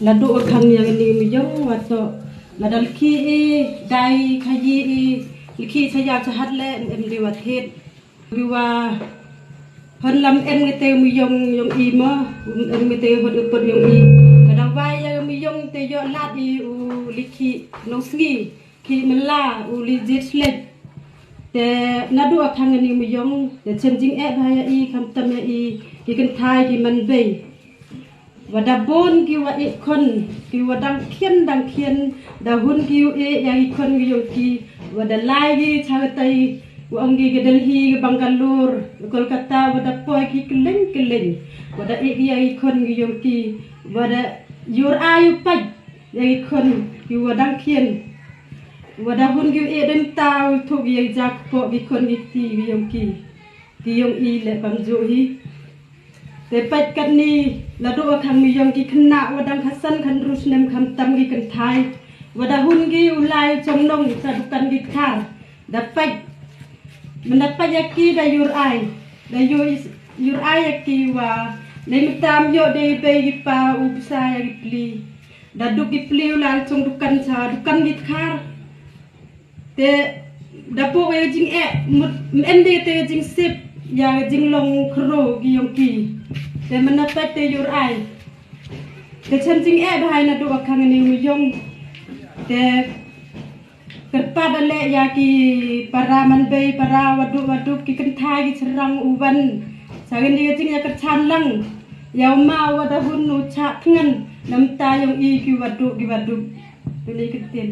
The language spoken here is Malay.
Nado kang yang ini miyong wato nadal ki dai kaji liki saya jahat le liwat het biwa hon lam ngete miyong yong ima ngete hon upod yong i kadang waya miyong te yo lat u liki nosngi ki mela u lijit slet te nado kang ini miyong te changing bhaya i kam tam i kan thai ki man bei wadabon ki wa ikon ki wadang kien da hun ki ya ikon ki yoki wadalai ki chagatai wang ki Delhi Bangalore Kolkata wadapoi ki keleng wada ya ikon ki yoki wada your ayu pai ya ikon ki wadang kien wada hun ki dem tau thog ya jak po ki kon ki ti yoki ki yong i le pamjo hi tepat kan ni lado kang miyong ki kena wadang hasan kan rus nem kam tam ki kan thai wadahun ki ulai chongnong sadukan ki khar dapat mendapat yaki da yur ai yaki wa nem tam yo de be ki pa upsa ya ki pli dadu ki pli ulai chong dukan sa dukan ki khar te dapo we jing mende te jing sip ya jing long kro ki yong ki te mendapat te yur ai te changing bahai na do kang ni miyong te kerpa dale ya ki para manbei para wadu ki kenthai ki serang uban sagen dia jing ya kerchan lang ya ma wadahun nu cha ngan nam ta yong i ki wadu ini keten